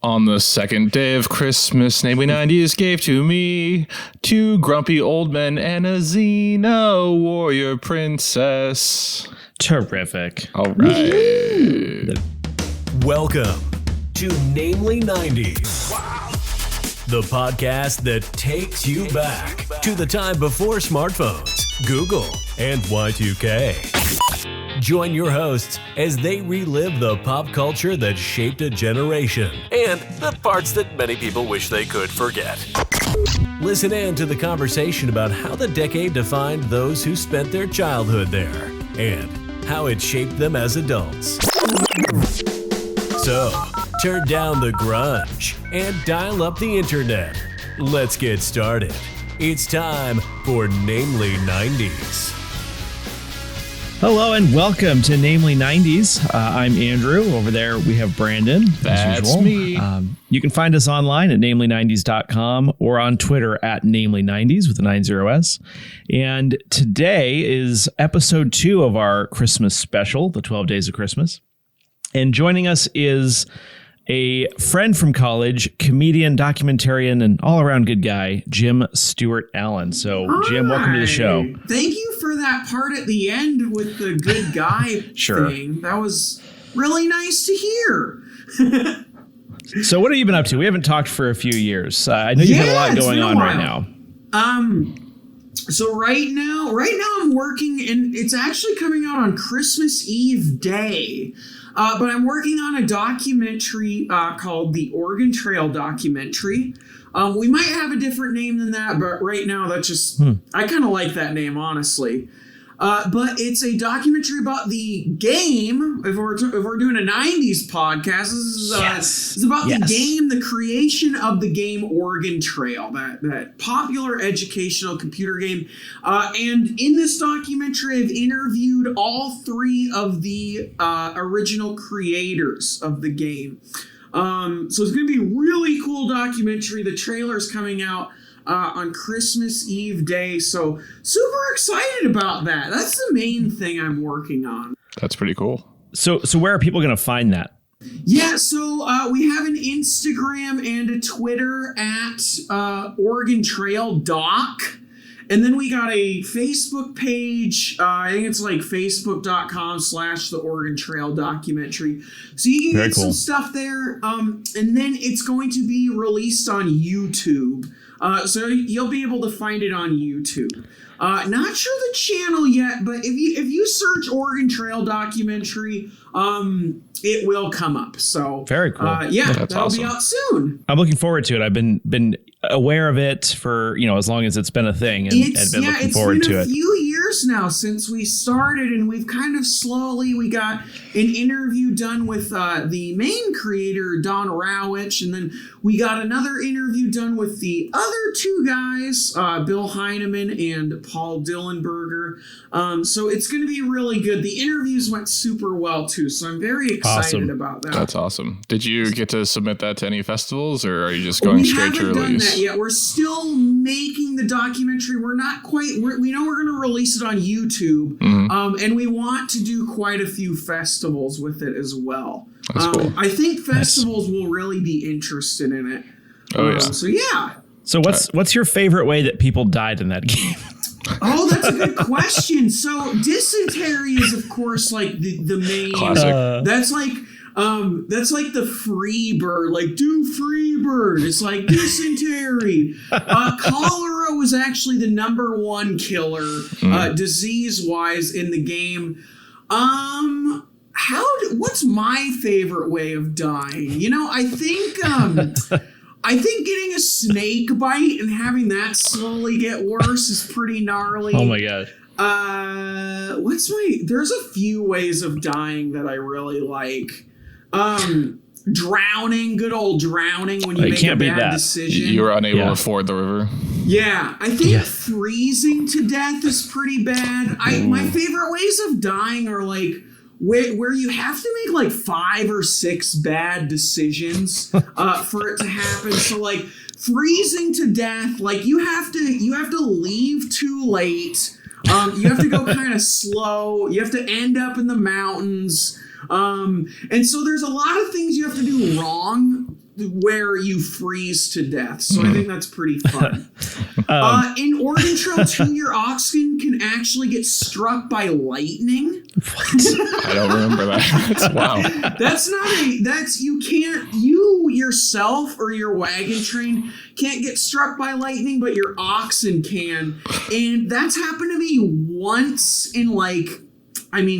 On the second day of Christmas, namely 90s gave to me 2 grumpy old men and a Xena warrior princess. Terrific. All right. Welcome to Namely 90s. The podcast that takes you back to the time before smartphones, Google, and Y2K. Join your hosts as they relive the pop culture that shaped a generation and the parts that many people wish they could forget. Listen in to the conversation about how the decade defined those who spent their childhood there and how it shaped them as adults. So, turn down the grunge and dial up the internet. Let's get started. It's time for Namely 90s. Hello and welcome to Namely 90s. I'm Andrew. Over there we have Brandon. That's me. You can find us online at namely90s.com or on Twitter at namely90s with a 90s. And today is episode 2 of our Christmas special, the 12 Days of Christmas. And joining us is a friend from college, comedian, documentarian, and all-around good guy, Jim Stewart Allen. So, Jim, welcome to the show. Thank you for that part at the end with the good guy thing. That was really nice to hear. So, what have you been up to? We haven't talked for a few years. I know you've had a lot going on right now. So right now I'm working, and it's actually coming out on Christmas Eve day. But I'm working on a documentary called the Oregon Trail documentary. We might have a different name than that, but right now that's just, I kind of like that name, honestly. But it's a documentary about the game. If we're doing a 90s podcast, this is about the game, the creation of the game Oregon Trail, that popular educational computer game. And in this documentary, I've interviewed all 3 of the original creators of the game. So it's going to be a really cool documentary. The trailer's coming out on Christmas Eve day, so super excited about that. That's the main thing I'm working on. That's pretty cool. So where are people going to find that? Yeah, so we have an Instagram and a Twitter at Oregon Trail Doc. And then we got a Facebook page. I think it's like facebook.com/the Oregon Trail documentary. So you can get some stuff there. And then it's going to be released on YouTube. So you'll be able to find it on YouTube. Not sure the channel yet, but if you search Oregon Trail documentary, it will come up. So very cool. That'll awesome. Be out soon. I'm looking forward to it. I've been aware of it for as long as it's been a thing, and been looking forward to it. It's been a few years now since we started, and we've kind of we got an interview done with the main creator, Don Rowich, and then we got another interview done with the other 2 guys, Bill Heineman and Paul Dillenberger. So it's going to be really good. The interviews went super well too, so I'm very excited about that. That's awesome. Did you get to submit that to any festivals, or are you just going straight to release? We haven't done that yet. We're still making the documentary. We're not quite. We know we're going to release it on YouTube, and we want to do quite a few festivals with it as well. That's cool. I think festivals will really be interested in it. Oh yeah. So yeah. So what's your favorite way that people died in that game? Oh, that's a good question. So dysentery is, of course, like the main classic. That's like the free bird, like do free bird. It's like dysentery. Cholera was actually the number 1 killer, disease wise in the game. What's my favorite way of dying? I think getting a snake bite and having that slowly get worse is pretty gnarly. Oh my god. There's a few ways of dying that I really like. Drowning, good old drowning when you make a bad decision. You were unable to ford the river. Yeah, I think freezing to death is pretty bad. My favorite ways of dying are like where you have to make like 5 or 6 bad decisions for it to happen. So like freezing to death, like you have to leave too late. You have to go kind of slow. You have to end up in the mountains. And so there's a lot of things you have to do wrong where you freeze to death. So I think that's pretty fun. In Oregon Trail 2, your oxen can actually get struck by lightning. I don't remember that. Wow. You yourself or your wagon train can't get struck by lightning, but your oxen can. And that's happened to me once in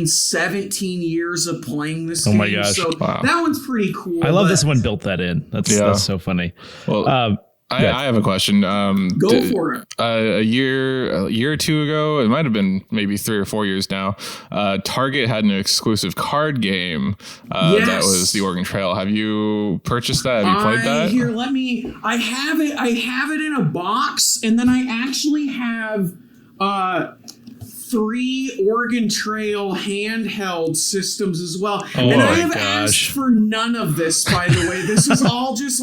17 years of playing this game. Oh my gosh. So that one's pretty cool. I love this one built that in. That's so funny. Well, I have a question. Go for it. A year or two ago, it might have been maybe 3 or 4 years now, Target had an exclusive card game that was the Oregon Trail. Have you purchased that? Have you played that? I have it. I have it in a box, and then I actually have 3 Oregon Trail handheld systems as well. And I have asked for none of this, by the way. This is all just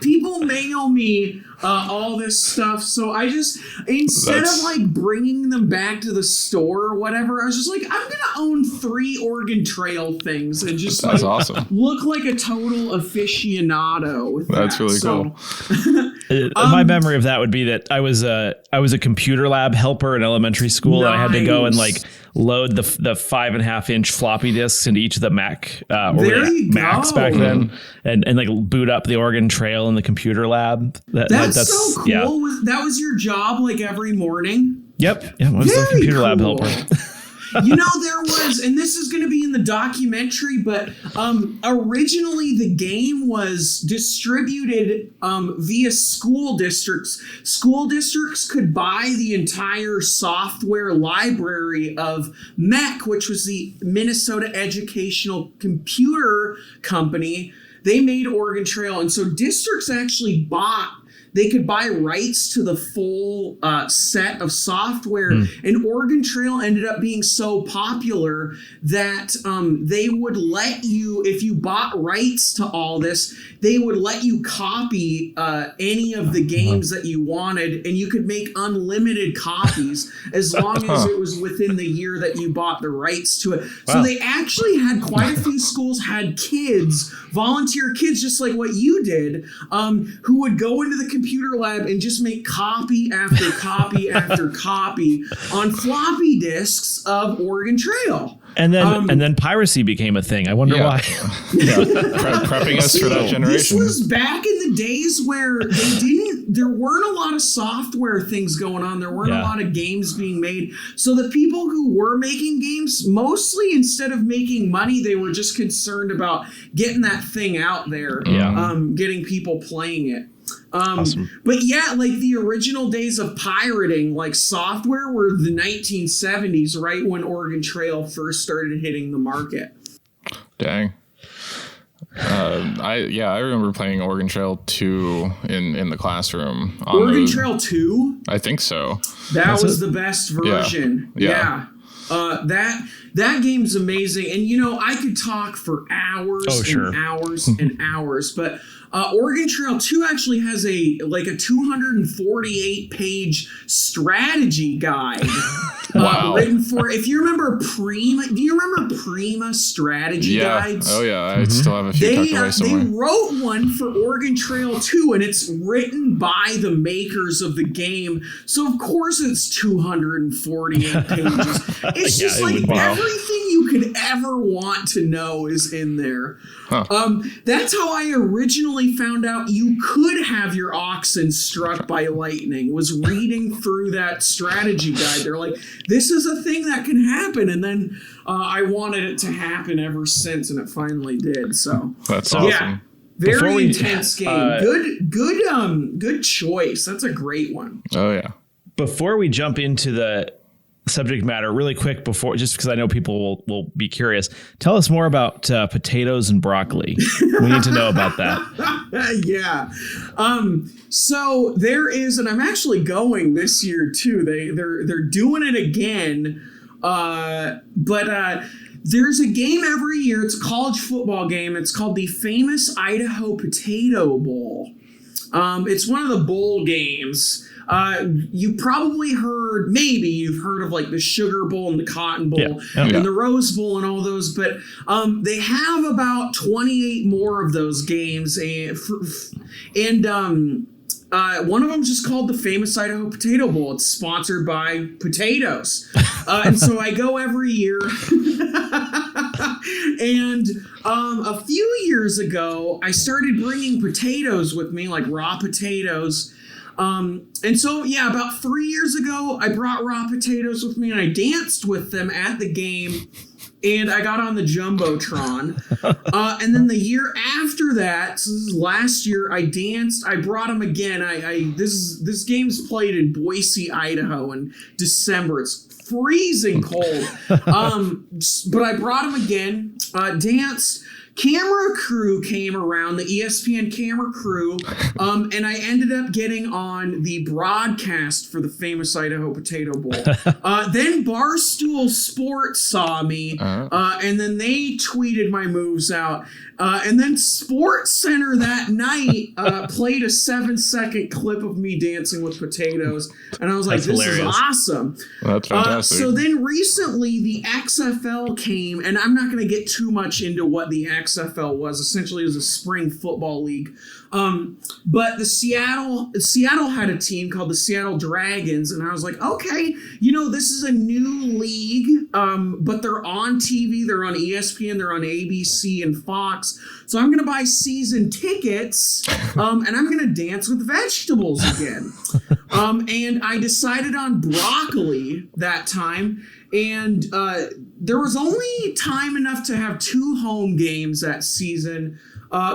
people mail me all this stuff. So I just, instead of bringing them back to the store or whatever, I was just I'm going to own 3 Oregon Trail things and just that's awesome. Look like a total aficionado with That's really cool. My memory of that would be that I was a computer lab helper in elementary school. Nice. And I had to go and load the 5.5-inch floppy disks into each of the Macs back then, and boot up the Oregon Trail in the computer lab. That's so cool. Yeah. That was your job every morning? Yep. Yeah, I was the computer lab helper. There was, and this is going to be in the documentary, but originally the game was distributed via school districts. School districts could buy the entire software library of MEC, which was the Minnesota Educational Computer Company. They made Oregon Trail, and so districts actually they could buy rights to the full set of software. And Oregon Trail ended up being so popular that they would let you, if you bought rights to all this, they would let you copy any of the games that you wanted, and you could make unlimited copies as long as it was within the year that you bought the rights to it. Wow. So they actually had quite a few schools had kids, volunteer kids, just like what you did, who would go into the computer lab and just make copy after copy after copy on floppy disks of Oregon Trail. And then piracy became a thing. I wonder why. Prepping us for that generation. This was back in the days where there weren't a lot of software things going on. There weren't a lot of games being made. So the people who were making games, mostly instead of making money, they were just concerned about getting that thing out there, getting people playing it. Awesome. But the original days of pirating software were the 1970s, right when Oregon Trail first started hitting the market. Dang. I remember playing Oregon Trail 2 in the classroom. Oregon Trail 2? I think so. That was the best version. Yeah. That game's amazing. And, I could talk for hours and hours and hours, but Oregon Trail 2 actually has a 248-page strategy guide written for, if you remember Prima, do you remember Prima strategy guides? Oh yeah, I still have a few tucked away somewhere. They wrote one for Oregon Trail 2, and it's written by the makers of the game. So of course it's 248 pages. It's just everything you could ever want to know is in there. That's how I originally found out you could have your oxen struck by lightning, was reading through that strategy guide. They're like, this is a thing that can happen. And then I wanted it to happen ever since, and it finally did. So that's awesome. Yeah, very intense game. Good choice. That's a great one. Oh yeah. Before we jump into the subject matter really quick, just because I know people will be curious, tell us more about potatoes and broccoli. We need to know about that. Yeah. So there is, and I'm actually going this year too. They're doing it again. But there's a game every year. It's a college football game. It's called the famous Idaho Potato Bowl. It's one of the bowl games. You probably maybe you've heard of like the Sugar Bowl and the Cotton Bowl and the Rose Bowl and all those, but they have about 28 more of those games, and one of them is just called the Famous Idaho Potato Bowl. It's sponsored by potatoes, and so I go every year. And a few years ago, I started bringing potatoes with me, like raw potatoes. And so, about 3 years ago, I brought raw potatoes with me and I danced with them at the game, and I got on the Jumbotron. And then the year after that, so this is last year, I brought them again. This game's played in Boise, Idaho in December. It's freezing cold. But I brought them again, danced. Camera crew came around, the ESPN camera crew, and I ended up getting on the broadcast for the Famous Idaho Potato Bowl. Then Barstool Sports saw me, and then they tweeted my moves out. And then Sports Center that night played a 7-second clip of me dancing with potatoes, and I was like, "This is awesome." That's fantastic. So then recently the XFL came, and I'm not going to get too much into what the XFL was. Essentially, it was a spring football league. But the Seattle had a team called the Seattle Dragons, and I was like, okay, this is a new league, but they're on TV, they're on ESPN, they're on ABC and Fox, so I'm gonna buy season tickets, and I'm gonna dance with vegetables again. And I decided on broccoli that time, and there was only time enough to have 2 home games that season,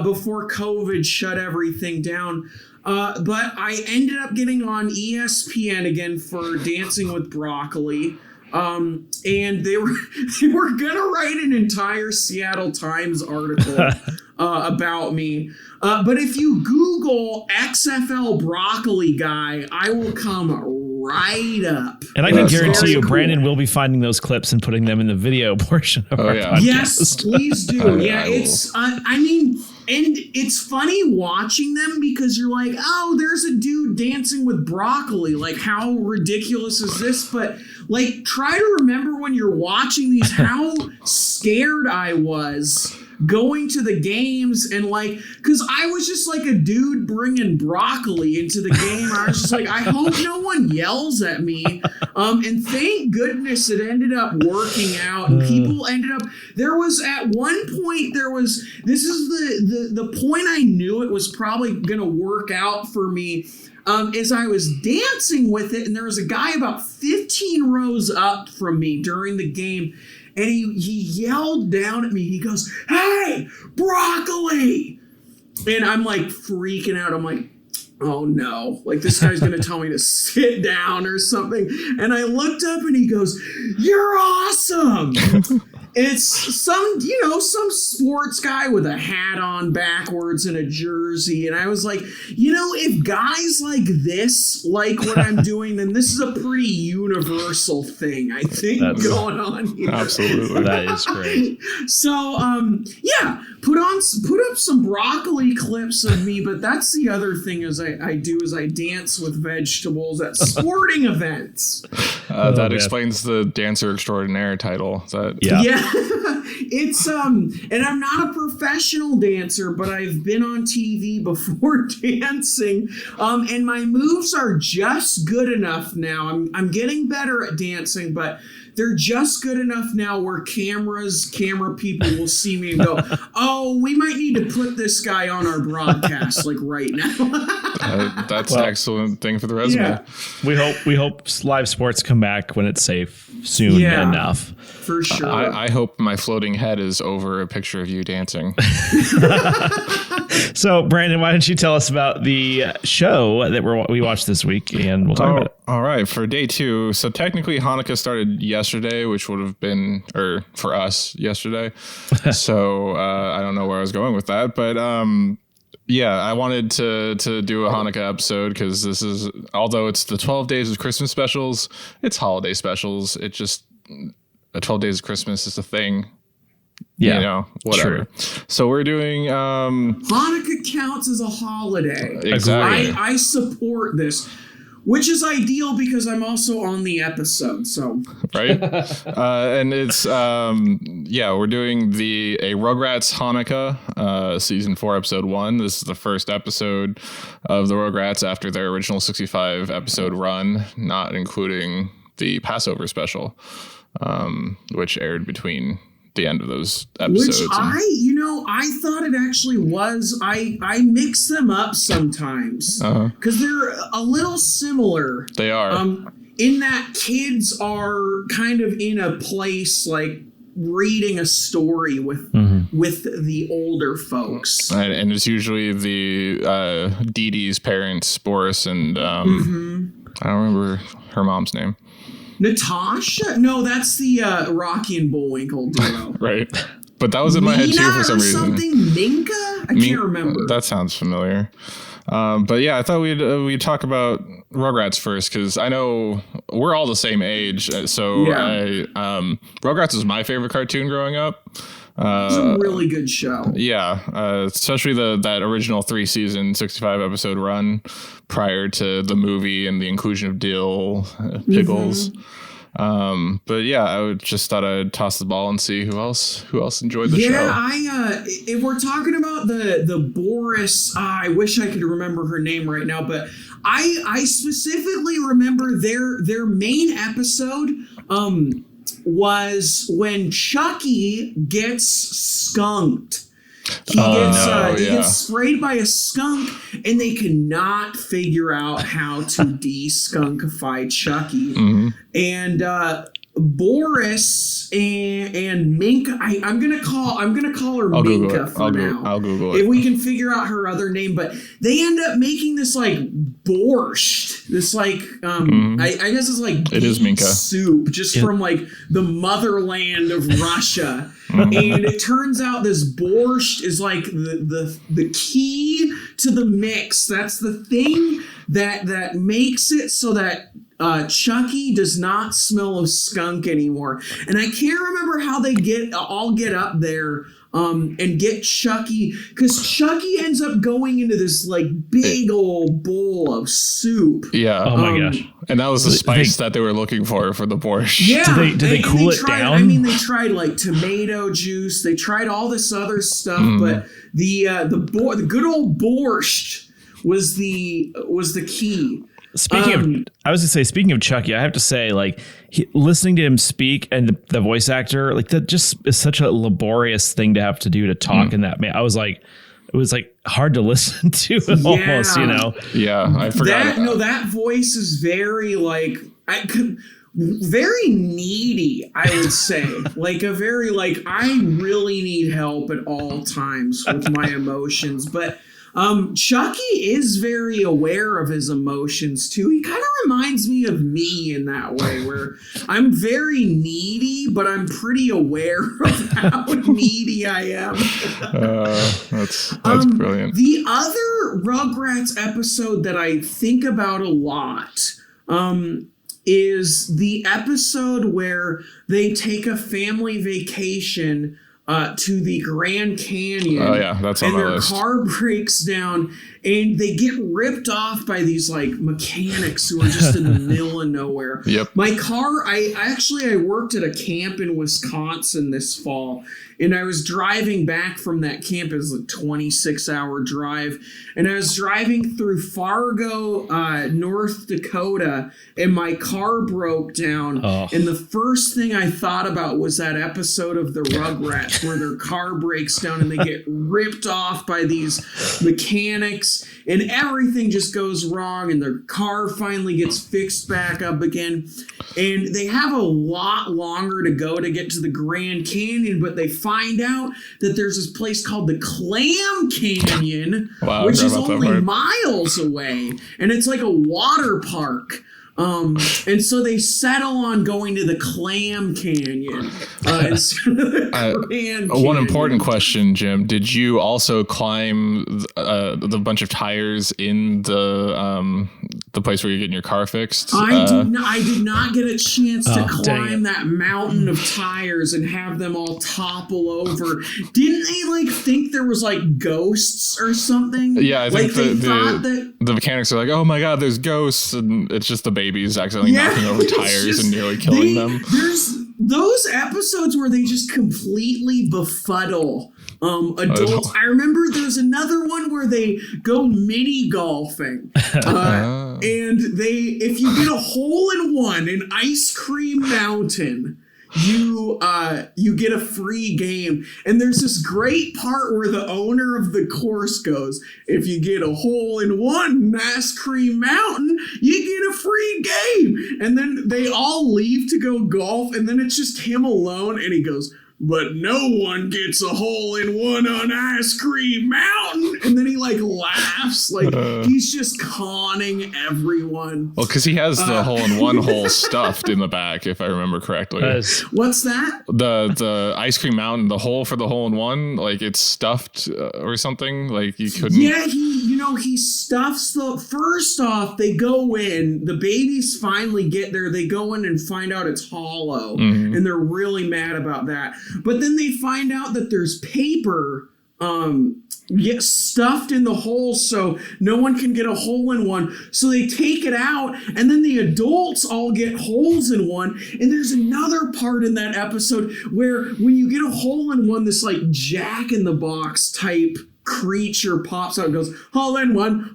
before COVID shut everything down. But I ended up getting on ESPN again for Dancing with Broccoli. And they were gonna write an entire Seattle Times article about me. But if you Google XFL broccoli guy, I will come right up. And I can guarantee you, Brandon will be finding those clips and putting them in the video portion of our podcast. Yes, please do. It's, and it's funny watching them because you're like, oh, there's a dude dancing with broccoli. Like, how ridiculous is this? But like, try to remember when you're watching these, how scared I was going to the games, and like, because I was just like a dude bringing broccoli into the game. I was just like, I hope no one yells at me. And thank goodness it ended up working out, and people ended up, there was at one point, this is the point I knew it was probably going to work out for me. As I was dancing with it, and there was a guy about 15 rows up from me during the game, and he yelled down at me. He goes, "Hey, broccoli!" And I'm like freaking out. I'm like, oh no, like this guy's going to tell me to sit down or something. And I looked up and he goes, "You're awesome." It's some sports guy with a hat on backwards and a jersey. And I was like, if guys like this like what I'm doing, then this is a pretty universal thing, I think, going on here. Absolutely. That is great. So, put up some broccoli clips of me. But that's the other thing is I dance with vegetables at sporting events. That explains the Dancer Extraordinaire title. Yeah. It's and I'm not a professional dancer, but I've been on TV before dancing, and my moves are just good enough now. I'm getting better at dancing, but they're just good enough now where camera people will see me and go, "Oh, we might need to put this guy on our broadcast like right now." That's an excellent thing for the resume. Yeah. We hope live sports come back when it's safe soon enough. For sure. I hope my floating head is over a picture of you dancing. So, Brandon, why don't you tell us about the show that we watched this week, and we'll talk about it. All right, for day 2. So technically Hanukkah started yesterday, which would have been, for us, yesterday. So I don't know where I was going with that, but I wanted to do a Hanukkah episode because this is, although it's the 12 Days of Christmas specials, it's holiday specials. 12 Days of Christmas is a thing Yeah, whatever. True. So we're doing Hanukkah counts as a holiday. Exactly. I support this, which is ideal because I'm also on the episode. So right, and it's we're doing a Rugrats Hanukkah season 4 episode 1. This is the first episode of the Rugrats after their original 65 episode run, not including the Passover special, which aired between the end of those episodes. Which I thought it actually was. I mix them up sometimes because they're a little similar. They are. In that kids are kind of in a place like reading a story with the older folks. And it's usually the Dee Dee's parents, Boris and I don't remember her mom's name. Natasha? No, that's the Rocky and Bullwinkle duo. Right. But that was in my head too for some reason. Something? Minka? I can't remember. That sounds familiar. But yeah, I thought we'd talk about Rugrats first because I know we're all the same age. So Rugrats was my favorite cartoon growing up. It's a really good show. Yeah, especially that original 3-season, 65 episode run prior to the movie and the inclusion of dill, pickles. But yeah, I just thought I'd toss the ball and see who else enjoyed the show. Yeah, if we're talking about the Boris, I wish I could remember her name right now, but I specifically remember their main episode was when Chucky gets skunked. He gets sprayed by a skunk, and they cannot figure out how to de-skunkify Chucky. And Boris and Minka, I'm gonna call her Minka for now. I'll Google it if we can figure out her other name. But they end up making this like borscht, this like I guess it's like it is Minka soup, just from like the motherland of Russia. And it turns out this borscht is like the key to the mix. That's the thing that makes it so that Chucky does not smell of skunk anymore. And I can't remember how they all get up there and get Chucky, because Chucky ends up going into this like big old bowl of soup. Yeah. Oh my gosh. And that was the spice that they were looking for the borscht. Yeah. Did they cool it down? I mean, they tried like tomato juice. They tried all this other stuff, but the good old borscht was the key. Speaking of Chucky, I have to say, like, listening to him speak and the voice actor, like, that just is such a laborious thing to have to do to talk in that. I was like, it was like hard to listen to almost, you know? Yeah, I forgot. That voice is very like, very needy, I would say. Like a very like, I really need help at all times with my emotions. But Chucky is very aware of his emotions too. He kind of reminds me of me in that way, where I'm very needy, but I'm pretty aware of how needy I am. That's brilliant. The other Rugrats episode that I think about a lot is the episode where they take a family vacation to the Grand Canyon. Oh yeah, that's on my list. And their car breaks down, and they get ripped off by these like mechanics who are just in the middle of nowhere. Yep. My car, I worked at a camp in Wisconsin this fall, and I was driving back from that camp. It was a 26-hour drive, and I was driving through Fargo, North Dakota, and my car broke down. And the first thing I thought about was that episode of the Rugrats where their car breaks down and they get ripped off by these mechanics, and everything just goes wrong, and their car finally gets fixed back up again, and they have a lot longer to go to get to the Grand Canyon, but they find out that there's this place called the Clam Canyon, which is only miles away, and it's like a water park. And so they settle on going to the Clam Canyon. One important question, Jim. Did you also climb the bunch of tires in the the place where you're getting your car fixed. I did not get a chance to dang climb that mountain of tires and have them all topple over. Didn't they like think there was like ghosts or something? Yeah, I think like, the mechanics are like, oh my god, there's ghosts, and it's just the babies accidentally knocking over tires and nearly killing them. There's those episodes where they just completely befuddle adults. I remember there's another one where they go mini golfing, and if you get a hole in one in Ice Cream Mountain, you get a free game. And there's this great part where the owner of the course goes, if you get a hole in one in Ice Cream Mountain, you get a free game. And then they all leave to go golf, and then it's just him alone, and he goes, but no one gets a hole in one on Ice Cream Mountain. And then he like laughs, like he's just conning everyone. Well, because he has the hole in one hole stuffed in the back, if I remember correctly. What's that? The Ice Cream Mountain, the hole for the hole in one, like it's stuffed or something. Like you couldn't. Yeah, he stuffs first off, they go in, the babies finally get there, they go in and find out it's hollow, and they're really mad about that. But then they find out that there's paper stuffed in the hole so no one can get a hole in one. So they take it out, and then the adults all get holes in one. And there's another part in that episode where when you get a hole in one, this like Jack in the Box type creature pops out and goes, hole in one,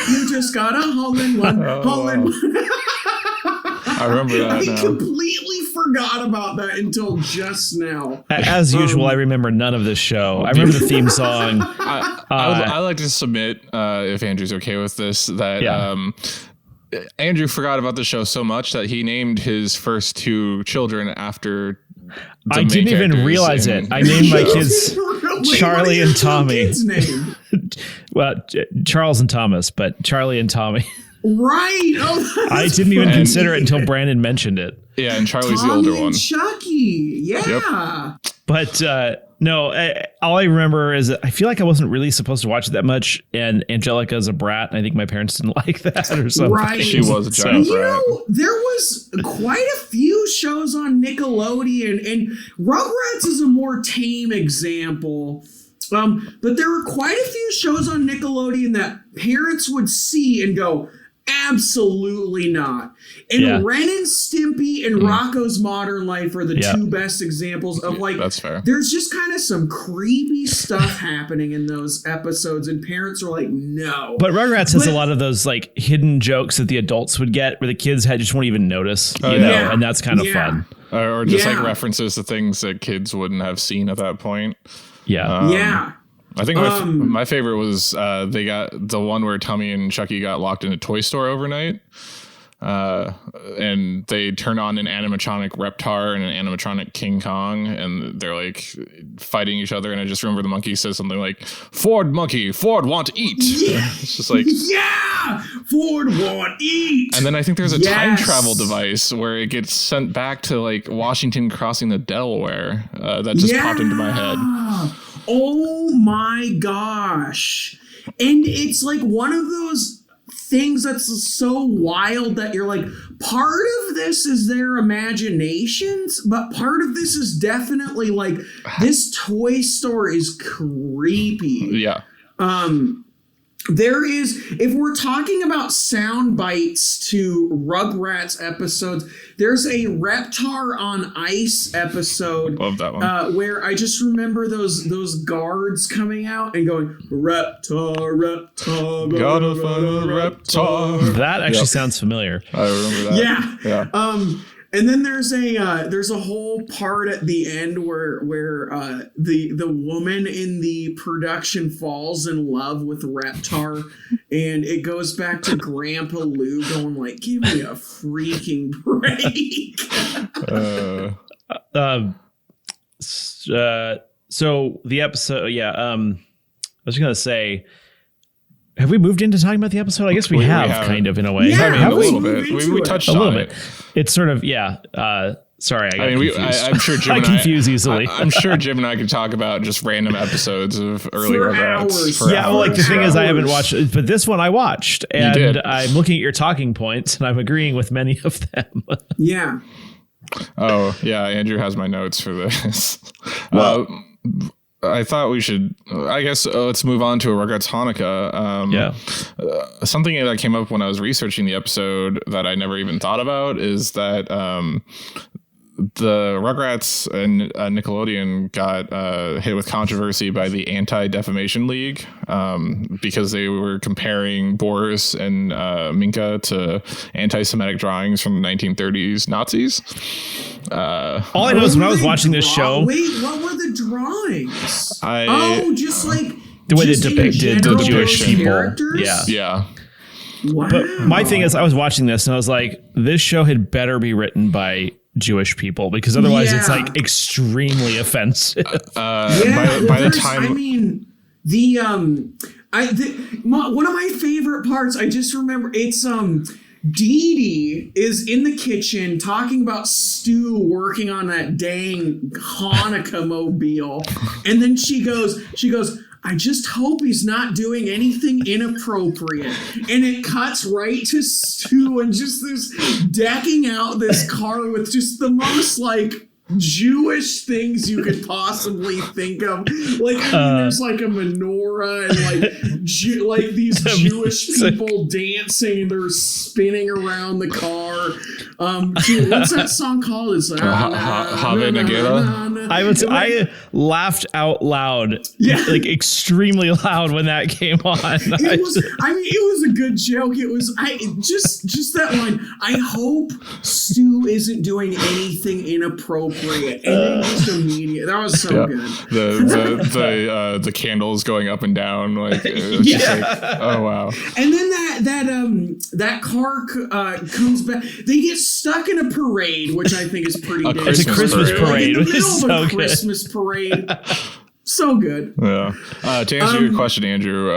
you just got a hole in one, hole in one. I remember that. I completely forgot about that until just now. As usual, I remember none of this show. I remember the theme song. I would like to submit, if Andrew's okay with this, that Andrew forgot about the show so much that he named his first two children after the I didn't even realize it. I named my kids Charlie and Tommy. Well, Charles and Thomas, but Charlie and Tommy. Right. Oh, I didn't even consider it until Brandon mentioned it. Yeah, and Charlie's Tommy the older one. Chucky. Yeah. Yep. But no, all I remember is I feel like I wasn't really supposed to watch it that much, and Angelica's a brat, and I think my parents didn't like that or something. Right. She was a giant brat. There was quite a few shows on Nickelodeon, and Rugrats is a more tame example. But there were quite a few shows on Nickelodeon that parents would see and go, absolutely not. And Ren and Stimpy and Rocco's Modern Life are the two best examples of like, that's fair. There's just kind of some creepy stuff happening in those episodes, and parents are like, no. But Rugrats has a lot of those like hidden jokes that the adults would get where the kids just won't even notice, you know, and that's kind of fun. Or just like references to things that kids wouldn't have seen at that point. Yeah. I think my favorite was they got the one where Tommy and Chucky got locked in a toy store overnight. And they turn on an animatronic Reptar and an animatronic King Kong, and they're like fighting each other. And I just remember the monkey says something like, Ford monkey, Ford want to eat. Yeah. It's just like, Ford want eat. And then I think there's a time travel device where it gets sent back to like Washington crossing the Delaware. That just popped into my head. Oh my gosh. And it's like one of those things that's so wild that you're like, part of this is their imaginations, but part of this is definitely like, this toy store is creepy. Yeah. There is, if we're talking about sound bites to Rugrats episodes, there's a Reptar on Ice episode. Love that one. Where I just remember those guards coming out and going, Reptar, Reptar. Gotta find a Reptar. That actually sounds familiar. I remember that. Yeah. And then there's a whole part at the end where the woman in the production falls in love with Reptar, and it goes back to Grandpa Lou going like, "Give me a freaking break." So the episode, I was gonna say, have we moved into talking about the episode? I guess we have kind of in a way. Yeah, a little bit. We touched on it. It's sort of, Sorry, I mean, confused. I'm sure Jim I confuse easily. I'm sure Jim and I could talk about just random episodes of early Rugrats. Well, like the thing is, I haven't watched it, but this one I watched, and I'm looking at your talking points, and I'm agreeing with many of them. Yeah. Oh, yeah. Andrew has my notes for this. I thought we should, I guess, let's move on to a Rugrats Chanukah. Something that came up when I was researching the episode that I never even thought about is that the Rugrats and Nickelodeon got hit with controversy by the Anti-Defamation League because they were comparing Boris and Minka to anti-Semitic drawings from the 1930s Nazis. All I know is when I was watching this show... Wait, what were the drawings? Just like... The way they depicted the Jewish people. Characters? Yeah. Wow. But my thing is, I was watching this and I was like, this show had better be written by Jewish people, because otherwise it's like extremely offensive. By the time, I mean, one of my favorite parts, I just remember, it's Dee Dee is in the kitchen talking about Stu working on that dang Hanukkah mobile, and then she goes, I just hope he's not doing anything inappropriate. And it cuts right to Stu and just this decking out this car with just the most like Jewish things you could possibly think of. Like, I mean, there's like a menorah and like these Jewish people dancing and they're spinning around the car. Dude, what's that song called? It's Have Nagila. I laughed out loud, like extremely loud when that came on. It was a good joke. It was just that line. I hope Stu isn't doing anything inappropriate. And then just immediate. That was so good. The candles going up and down, like, just like, oh wow. And then that car comes back. They get stuck in a parade, which I think is pretty. It's a Christmas parade. Like in the middle so of a good. Christmas parade. So good. Yeah. To answer your question, Andrew,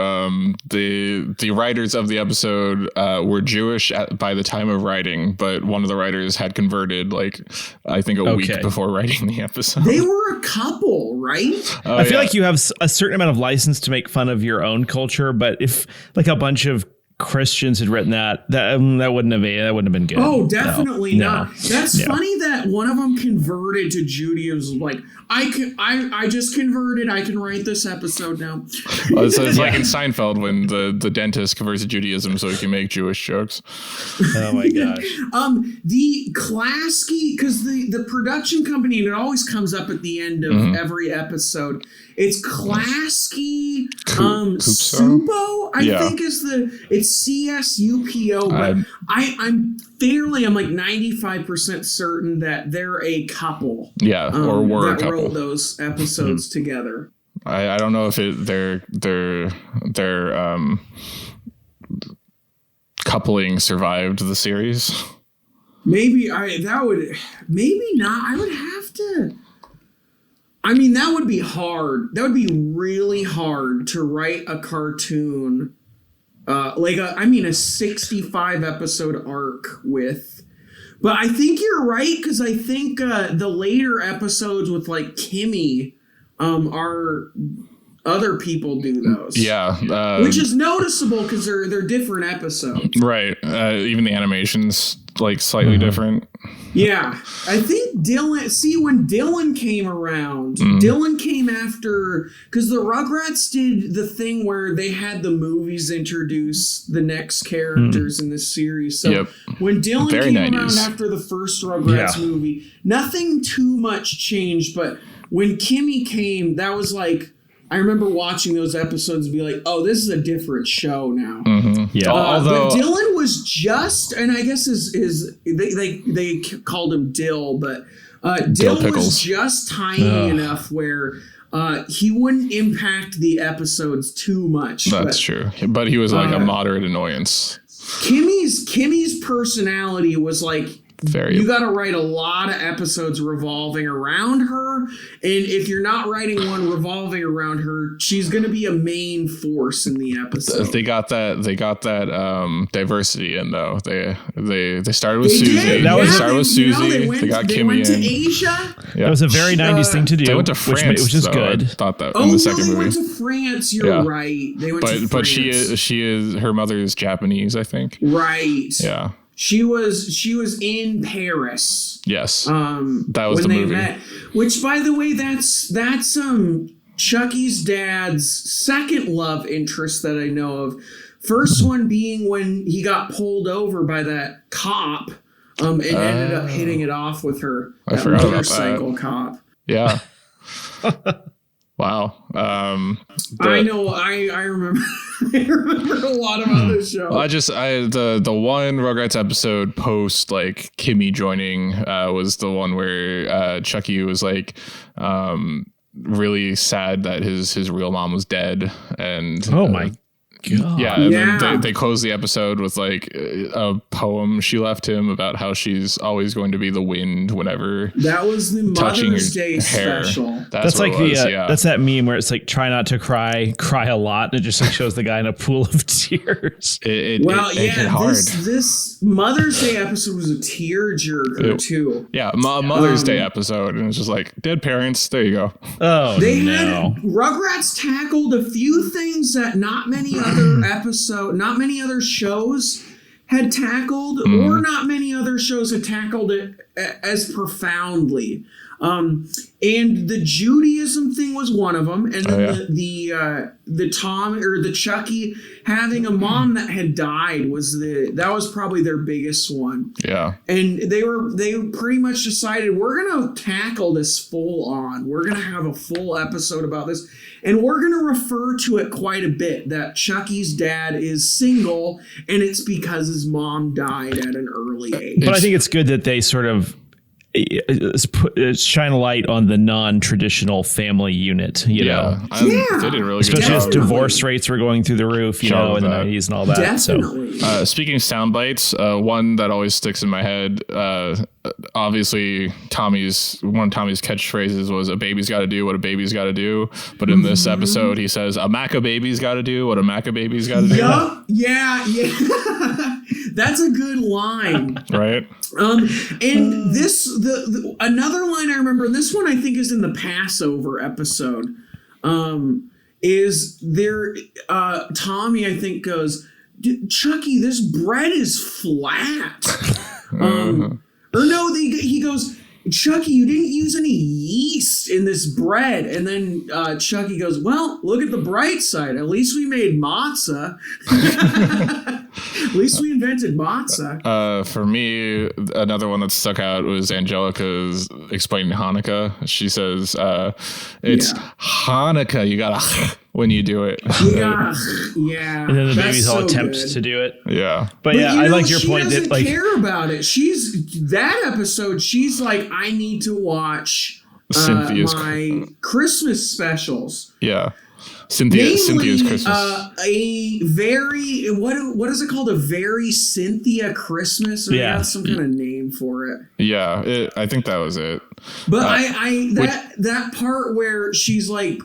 the writers of the episode were Jewish by the time of writing, but one of the writers had converted, like, I think a week before writing the episode. They were a couple, right? I feel like you have a certain amount of license to make fun of your own culture, but if like a bunch of Christians had written that wouldn't have been good. Oh, definitely not. No. That's funny that one of them converted to Judaism. Like, I just converted. I can write this episode now. Well, it's like in Seinfeld when the dentist converts to Judaism so he can make Jewish jokes. Oh my gosh. The Klasky, because the production company, and it always comes up at the end of every episode. It's Klasky Supo, I think it's CSUPO, but I'm like 95% certain that they're a couple. Yeah, or were a couple. Wrote those episodes together. I don't know if their coupling survived the series. Maybe not. I would have to. I mean, that would be hard. That would be really hard to write a cartoon, a 65 episode arc with. But I think you're right, because I think the later episodes with like Kimmy are other people do those. Yeah, which is noticeable because they're different episodes. Right. Even the animation's like slightly different. Yeah, I think Dylan. See, when Dylan came around, Dylan came after, because the Rugrats did the thing where they had the movies introduce the next characters in this series. So when Dylan came 90s. around after the first Rugrats movie, nothing too much changed. But when Kimmy came, that was like, I remember watching those episodes and be like, oh, this is a different show now. Yeah. But Dylan was just, and I guess they called him Dill, but Dill was just tiny enough where he wouldn't impact the episodes too much. That's true. But he was like a moderate annoyance. Kimmy's personality was like you got to write a lot of episodes revolving around her, and if you're not writing one revolving around her, she's going to be a main force in the episode. They got that diversity in though. They started with Susie. They got Kimmy. They went to Asia. Yeah. That was a very 90s thing to do. They went to France, which is good. I thought that in the second movie. They went to France. You're right. They went to France. But she is her mother is Japanese, I think. Right. Yeah. She was in Paris. Yes. That was the movie. Met, which, by the way, that's Chucky's dad's second love interest that I know of. First one being when he got pulled over by that cop and ended up hitting it off with her. I forgot about that. Motorcycle cop. Yeah. Wow. I know. I remember. I remember a lot about this show. The one Rugrats episode post like Kimmy joining was the one where Chucky was like really sad that his real mom was dead, and oh my God. Yeah, and then they closed the episode with like a poem she left him about how she's always going to be the wind whenever that was the Mother's Day special. That's like that's that meme where it's like try not to cry a lot, and it just like shows the guy in a pool of tears. It hit hard. This Mother's Day episode was a tearjerker too. Yeah, Mother's Day episode, and it's just like dead parents. There you go. Oh, Rugrats tackled a few things that not many other shows had tackled, or not many other shows had tackled it as profoundly. And the Judaism thing was one of them, and then the Tom or the Chucky having a mom that had died was probably their biggest one. Yeah, and they pretty much decided we're gonna tackle this full on. We're gonna have a full episode about this, and we're gonna refer to it quite a bit. That Chucky's dad is single, and it's because his mom died at an early age. But I think it's good that they sort of shine a light on the non-traditional family unit, you know. They did a really especially good job. as divorce rates were going through the roof, you know, in the 90s and all that. Definitely. So, speaking of sound bites, one that always sticks in my head, obviously one of Tommy's catchphrases was "a baby's got to do what a baby's got to do," but in this episode he says "a Maca baby's got to do what a Maca baby's got to do." Yeah. That's a good line. Right. And another line I remember, and this one I think is in the Passover episode, is there, Tommy, I think, goes, "Chucky, this bread is flat." Or no, he goes, "Chucky, you didn't use any yeast in this bread." And then Chucky goes, "Well, look at the bright side. At least we made matzah." At least we invented matzah. For me, another one that stuck out was Angelica's explaining Hanukkah. She says, "It's Hanukkah. You gotta when you do it." Yeah. And then the baby's all attempts to do it. Yeah. But I like your point that like care about it. That episode. She's like, I need to watch my Christmas specials. Yeah. Cynthia's Christmas. A very what is it called? A very Cynthia Christmas? Or that's some kind of name for it. Yeah, I think that was it. But that part where she's like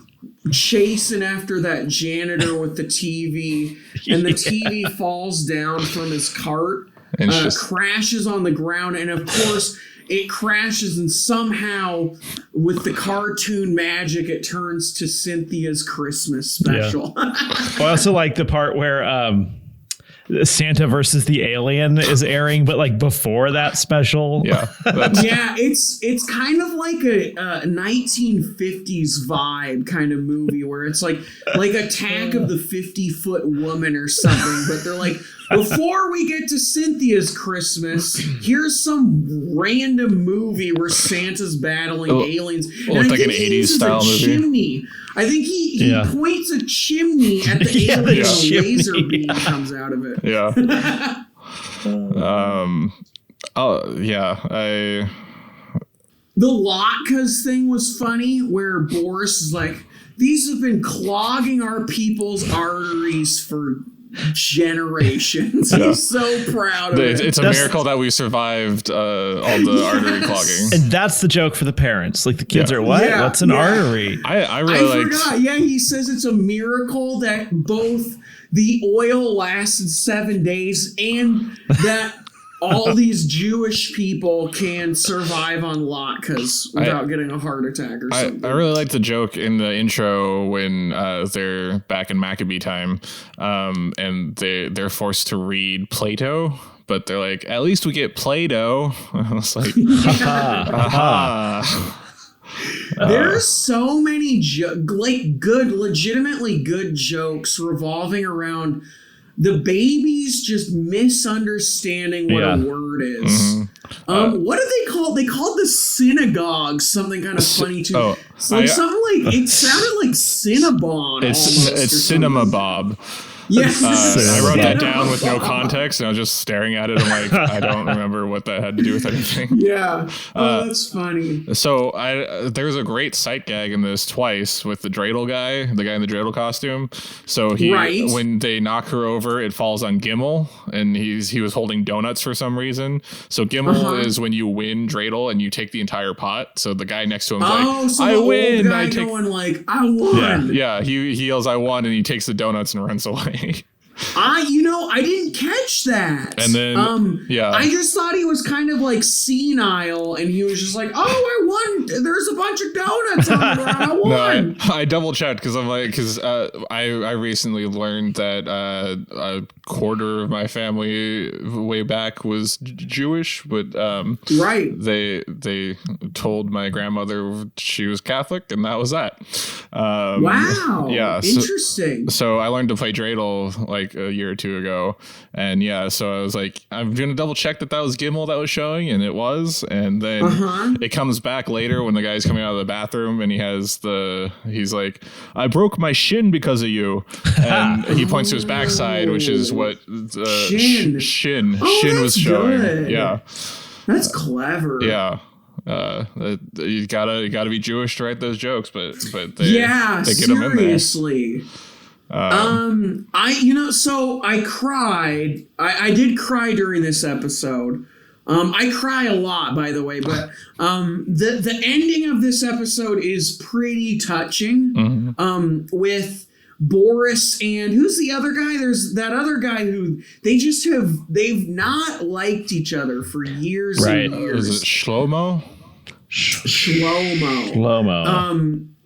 chasing after that janitor with the TV, and the TV falls down from his cart, and crashes on the ground, and of course it crashes, and somehow with the cartoon magic it turns to Cynthia's Christmas special. Yeah. Well, I also like the part where Santa versus the Alien is airing, but like before that special. Yeah. It's kind of like a 1950s vibe kind of movie where it's like Attack of the 50-Foot Woman or something, but they're like, before we get to Cynthia's Christmas, here's some random movie where Santa's battling aliens. And like an 80s style movie. Chimney. I think he points a chimney at the alien, and a laser beam comes out of it. Yeah. The latkes thing was funny, where Boris is like, "These have been clogging our people's arteries for generations. He's so proud of it. It's a miracle that we survived all the artery clogging. And that's the joke for the parents. Like the kids are, what? Yeah, What's an artery? I really forgot. Yeah, he says it's a miracle that both the oil lasted 7 days and that all these Jewish people can survive on Latkes without getting a heart attack or something. I really like the joke in the intro when they're back in Maccabee time, and they're forced to read Plato, but they're like, at least we get Play-Doh. I was like, There's so many legitimately good jokes revolving around the babies just misunderstanding what a word is. What do they call? They called the synagogue something kind of funny too. Something like it sounded like Cinnabon. It's Cinema Bob. Yes. I wrote that down with no context, and I was just staring at it. I'm like, I don't remember what that had to do with anything. Yeah. Oh, that's funny. So there's a great sight gag in this twice with the dreidel guy, the guy in the dreidel costume. So when they knock her over, it falls on Gimel, and he was holding donuts for some reason. So Gimel is when you win dreidel and you take the entire pot. So the guy next to him is so I win. I won. Yeah. He yells, I won, and he takes the donuts and runs away. I didn't catch that. And then, I just thought he was kind of like senile, and he was just like, "Oh, I won! There's a bunch of donuts on the ground. I won." No, I double checked because I recently learned that a quarter of my family way back was Jewish, but they told my grandmother she was Catholic, and that was that. Wow. Yeah. Interesting. So I learned to play dreidel like a year or two ago, and so I was like, I'm gonna double check that was Gimel that was showing, and it was, and then it comes back later when the guy's coming out of the bathroom, and he's like, I broke my shin because of you, and he points to his backside, which is what the shin was showing. Good. Yeah, that's clever. Yeah. You gotta be Jewish to write those jokes, but they get them in there. Seriously. So I cried. I did cry during this episode. I cry a lot, by the way, but the ending of this episode is pretty touching. With Boris and who's the other guy? There's that other guy who they've not liked each other for years and years. Is it Shlomo? Shlomo.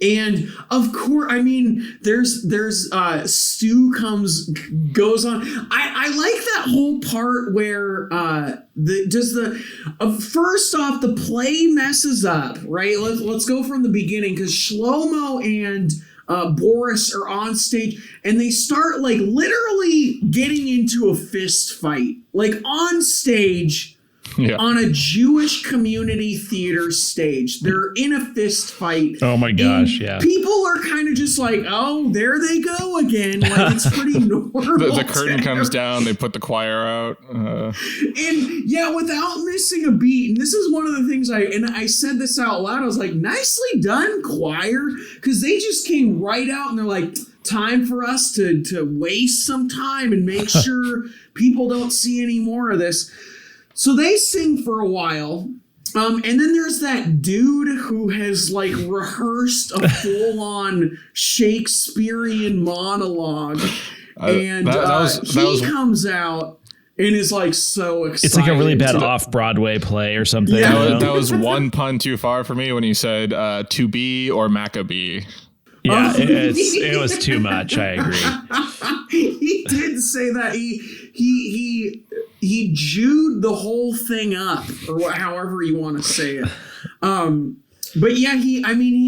And of course, I mean, there's Stu goes on. I like that whole part where first off the play messes up, right? Let's go from the beginning, because Shlomo and Boris are on stage and they start like literally getting into a fist fight, like on stage. Yeah. On a Jewish community theater stage. They're in a fist fight. Oh my gosh, yeah. People are kind of just like, oh, there they go again. Like, it's pretty normal. The curtain comes down, they put the choir out. And yeah, without missing a beat. And this is one of the things I said this out loud. I was like, nicely done, choir. Because they just came right out and they're like, time for us to waste some time and make sure people don't see any more of this. So they sing for a while, and then there's that dude who has like rehearsed a full-on Shakespearean monologue, and he comes out and is like so excited. It's like a really bad off-Broadway play or something. Yeah, that was one pun too far for me when he said "to be" or "Maccabee." Yeah, it was too much. I agree. He did say that he Jewed the whole thing up, or however you want to say it. But yeah, he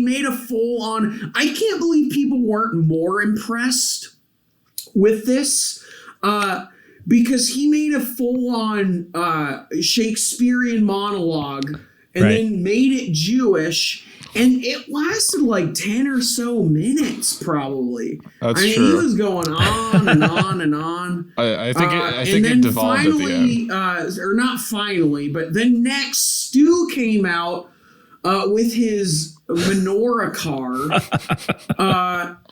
made a full on. I can't believe people weren't more impressed with this, because he made a full on Shakespearean monologue and then made it Jewish. And it lasted like 10 or so minutes, probably. That's true. He was going on and on and on. I think it devolved finally, at the end. or not finally, but then next, Stu came out with his menorah car.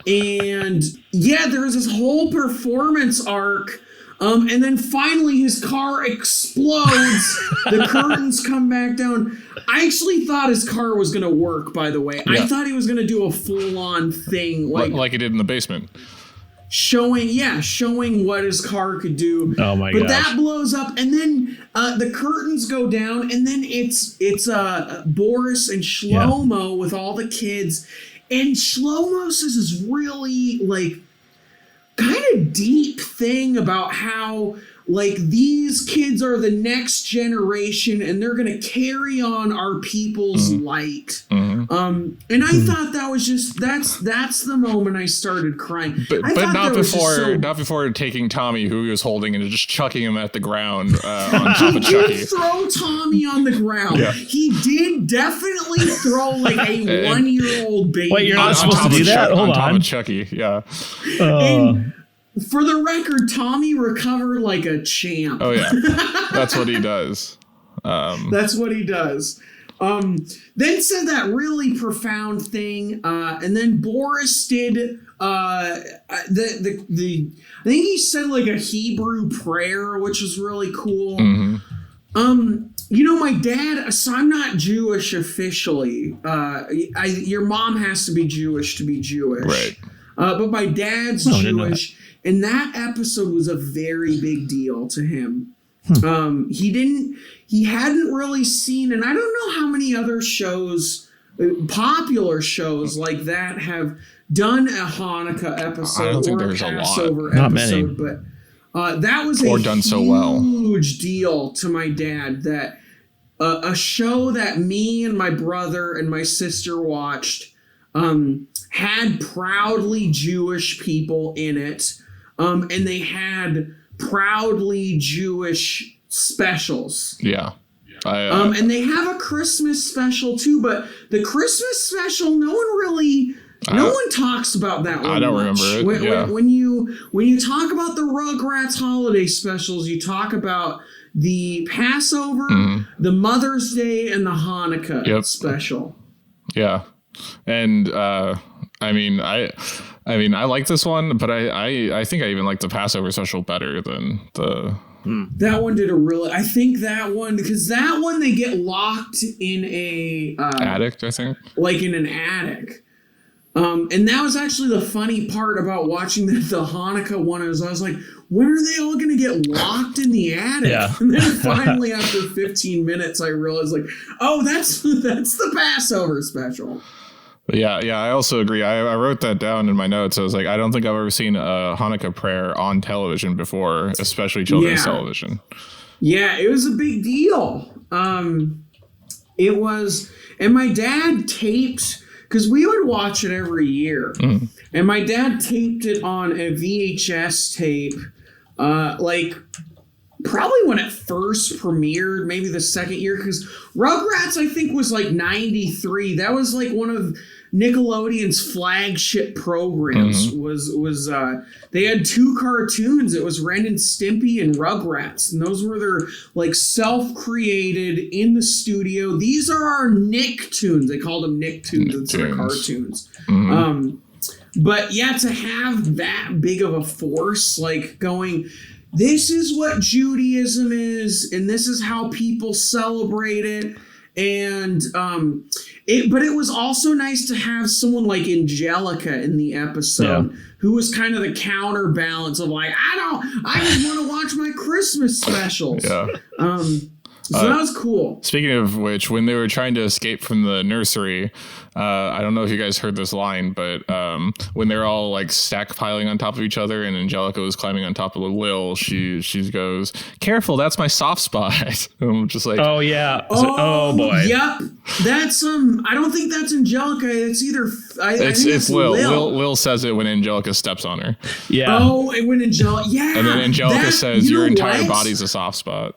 And yeah, there's this whole performance arc. And then finally his car explodes. The curtains come back down. I actually thought his car was going to work, by the way. Yeah. I thought he was going to do a full-on thing. Like he did in the basement. Showing what his car could do. Oh my god! But that blows up, and then the curtains go down, and then it's Boris and Shlomo with all the kids, and Shlomo says this really like kind of deep thing about how like these kids are the next generation and they're going to carry on our people's light. And I thought that was just that's the moment I started crying. But not before taking Tommy, who he was holding, and just chucking him at the ground on top of Chucky. He did throw Tommy on the ground. Yeah. He did definitely throw like a 1-year-old baby. Wait, you're not supposed to do that? Hold on. Top of Chucky, yeah. And for the record, Tommy recovered like a champ. Oh yeah, that's what he does. That's what he does. Then said that really profound thing, and then Boris did the I think he said like a Hebrew prayer, which was really cool. You know, my dad. So I'm not Jewish officially. Your mom has to be Jewish to be Jewish, right? But my dad's Jewish. And that episode was a very big deal to him. He hadn't really seen, and I don't know how many other shows, popular shows like that have done a Hanukkah episode. I don't think or there's a Passover a lot. episode, but that was a done so well. Huge deal to my dad that a show that me and my brother and my sister watched had proudly Jewish people in it. And they had proudly Jewish specials. Yeah. And they have a Christmas special too, but the Christmas special, no one talks about that one. I don't remember it. When you talk about the Rugrats holiday specials, you talk about the Passover, the Mother's Day, and the Hanukkah special. Yeah. And I like this one, but I think I even like the Passover special better than the. That one did I think that one, because that one they get locked in a attic, I think. Like in an attic. And that was actually the funny part about watching the Hanukkah one. I was like, when are they all going to get locked in the attic? Yeah. And then finally, after 15 minutes, I realized like, oh, that's the Passover special. Yeah, I also agree. I wrote that down in my notes. I was like, I don't think I've ever seen a Hanukkah prayer on television before, especially children's television. Yeah, it was a big deal. It was, and my dad taped, because we would watch it every year, and my dad taped it on a VHS tape, like probably when it first premiered, maybe the second year, because Rugrats, I think, was like 93. That was like one of Nickelodeon's flagship programs. Was they had two cartoons. It was Ren and Stimpy and Rugrats, and those were their like self-created in the studio. These are our Nicktoons. They called them Nicktoons instead of cartoons. But yeah, to have that big of a force, like going, this is what Judaism is, and this is how people celebrate it. And but it was also nice to have someone like Angelica in the episode, who was kind of the counterbalance of like, I just want to watch my Christmas specials. So that was cool. Speaking of which, when they were trying to escape from the nursery, I don't know if you guys heard this line, but when they're all like stackpiling on top of each other and Angelica was climbing on top of Lil, she goes, "Careful, that's my soft spot." I'm just like, oh yeah, oh boy, yep. That's I don't think that's Angelica. It's either it's Lil. Lil says it when Angelica steps on her. Yeah. Oh, and when Angelica, and then Angelica says, "Your entire body's a soft spot."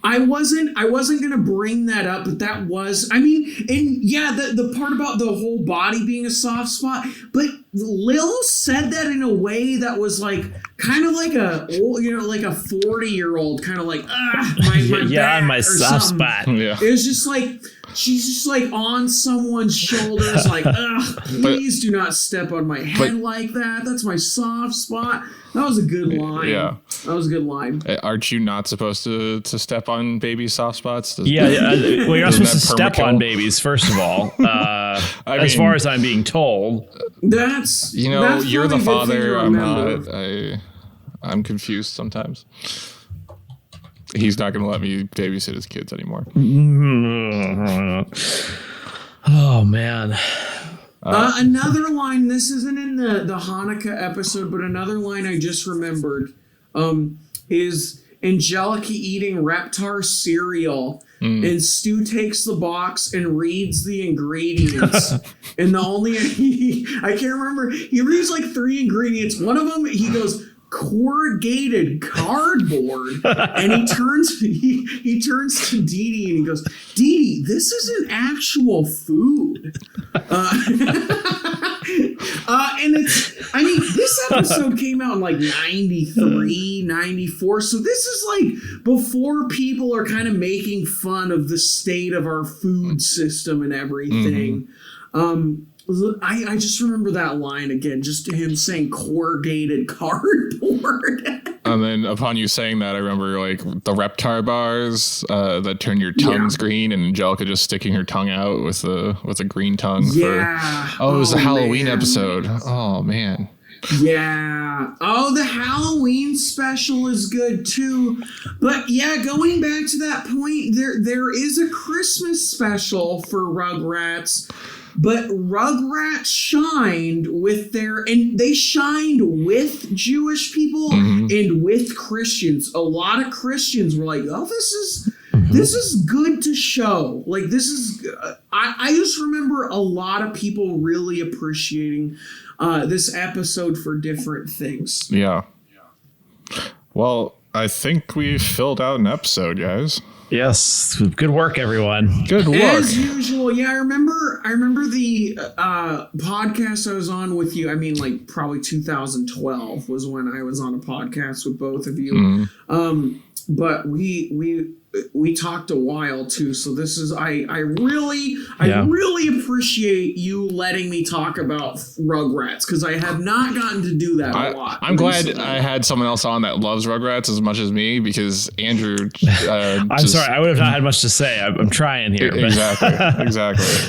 I wasn't gonna bring that up, but that was, I mean, and yeah, the part about the whole body being a soft spot, but Lil said that in a way that was like kind of like a 40-year-old kind of like my back my or soft something. spot. Yeah. It was just like she's just like on someone's shoulders, like please do not step on my head like that. That's my soft spot. That was a good line. Yeah, that was a good line. Aren't you not supposed to step on baby's soft spots? Well, you're not supposed to step on babies, first of all. As far as I'm being told, that's you're the father. I'm remember. not. I'm confused sometimes. He's not going to let me babysit his kids anymore. Oh man. Another line, this isn't in the Hanukkah episode, but another line I just remembered is Angelica eating Reptar cereal, and Stu takes the box and reads the ingredients. And the only, I can't remember, he reads like 3 ingredients. One of them, he goes, corrugated cardboard, and he turns to Dee Dee and he goes, Dee Dee, this isn't actual food. And this episode came out in like 93, 94, so this is like before people are kind of making fun of the state of our food system and everything. I just remember that line again, just him saying corrugated cardboard. And then upon you saying that, I remember like the Reptar bars that turn your tongues green, and Angelica just sticking her tongue out with a green tongue. Yeah. It was a Halloween episode. Oh man. Yeah. Oh, the Halloween special is good too. But yeah, going back to that point, there is a Christmas special for Rugrats. But Rugrats shined with they shined with Jewish people and with Christians. A lot of Christians were like, "Oh, this is good to show." Like this is. I just remember a lot of people really appreciating this episode for different things. Yeah. Well, I think we filled out an episode, guys. Yes, good work, everyone. Good work. As usual, yeah. I remember the podcast I was on with you. I mean, like probably 2012 was when I was on a podcast with both of you. But we talked a while too. So this is I really appreciate you letting me talk about Rugrats, because I have not gotten to do that a lot. I'm glad I had someone else on that loves Rugrats as much as me, because Andrew. I'm sorry, I would have not had much to say. I'm trying here. Exactly.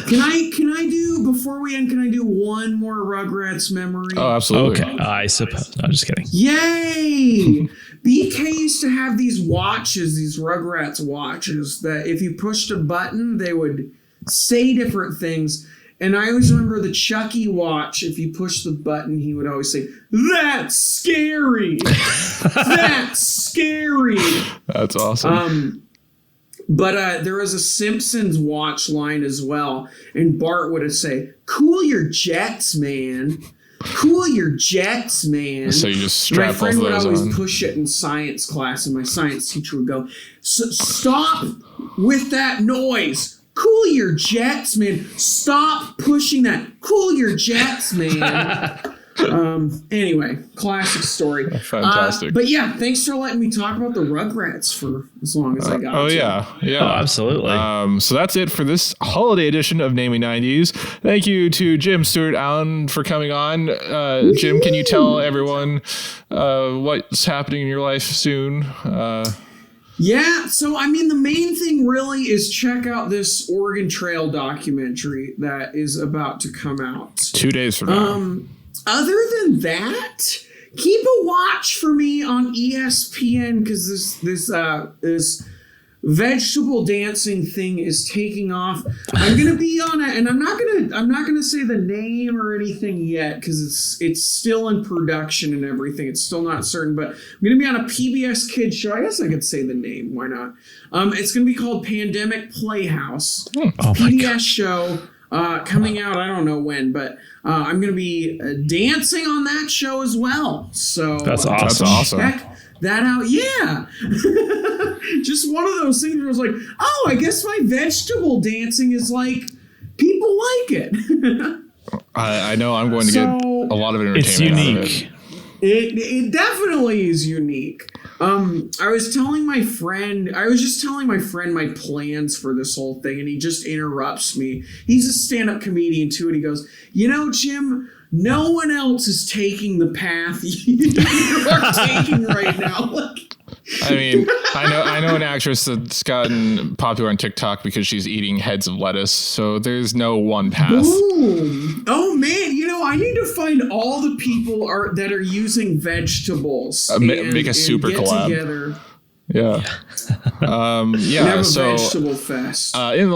Can I do, before we end? Can I do one more Rugrats memory? Oh, absolutely. Okay, I suppose. No, just kidding. Yay! BK used to have these watches, these Rugrats watches, that if you pushed a button, they would say different things. And I always remember the Chucky watch. If you push the button, he would always say, "That's scary." That's scary. That's awesome. But there was a Simpsons watch line as well. And Bart would say, "Cool your jets, man. Cool your jets, man." So you just strap both of those on. My friend would always push it in science class, and my science teacher would go, "Stop with that noise. Cool your jets, man. Stop pushing that. Cool your jets, man." Anyway, classic story. Fantastic. But yeah, thanks for letting me talk about the Rugrats for as long as I got. Yeah. Oh, absolutely. So that's it for this holiday edition of Namely 90s. Thank you to Jim Stewart Allen for coming on. Jim, can you tell everyone what's happening in your life soon? Yeah, so I mean, the main thing really is check out this Oregon Trail documentary that is about to come out 2 days from now. Other than that, keep a watch for me on ESPN, because this vegetable dancing thing is taking off. I'm gonna be on it, and I'm not gonna say the name or anything yet, because it's still in production and everything. It's still not certain, but I'm gonna be on a PBS Kids show. I guess I could say the name. Why not? It's gonna be called Pandemic Playhouse. PBS show. Coming out, I don't know when, but I'm going to be dancing on that show as well. So that's awesome. Check that out. Yeah. Just one of those things where I was like, oh, I guess my vegetable dancing is like, people like it. I know I'm going to get a lot of entertainment. It's unique. It definitely is unique. I was just telling my friend my plans for this whole thing, and he just interrupts me. He's a stand-up comedian too, and he goes, Jim, no one else is taking the path you are taking right now. I mean, I know an actress that's gotten popular on TikTok because she's eating heads of lettuce. So there's no one path. Boom. Oh man, I need to find all the people that are using vegetables. Make a super get collab together. Yeah. Have a so vegetable fest. in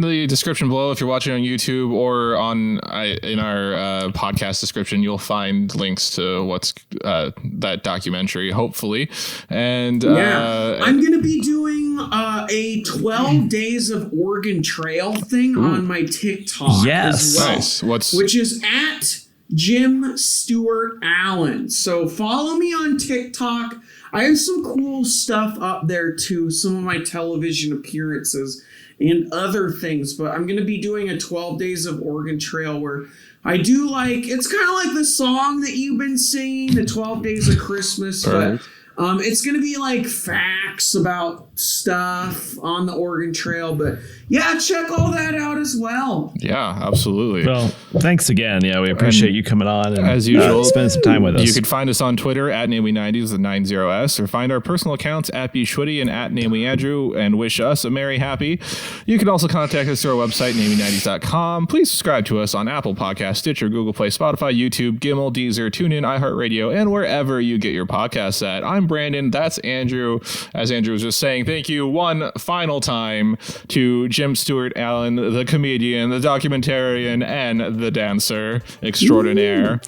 the description below, if you're watching on YouTube or in our podcast description, you'll find links to what's that documentary, hopefully. And I'm gonna be doing a 12 days of Oregon Trail thing on my TikTok as well. Nice. Which is at Jim Stewart Allen. So follow me on TikTok. I have some cool stuff up there too, some of my television appearances and other things, but I'm going to be doing a 12 days of Oregon Trail where I do it's kind of like the song that you've been singing, the 12 Days of Christmas, but it's going to be like facts about stuff on the Oregon Trail, but yeah, check all that out as well. Yeah, absolutely. Well, thanks again. Yeah, we appreciate you coming on and as usual, spending some time with us. You can find us on Twitter at Namely90s with 90s, or find our personal accounts at bschwitty and at NamelyAndrew and wish us a merry happy. You can also contact us through our website, Namely90s.com. Please subscribe to us on Apple Podcasts, Stitcher, Google Play, Spotify, YouTube, Gimel, Deezer, TuneIn, iHeartRadio, and wherever you get your podcasts at. I'm Brandon. That's Andrew. As Andrew was just saying, thank you one final time to Jim Stewart Allen, the comedian, the documentarian, and the dancer extraordinaire.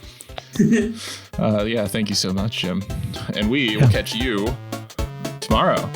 Thank you so much, Jim. And we will catch you tomorrow.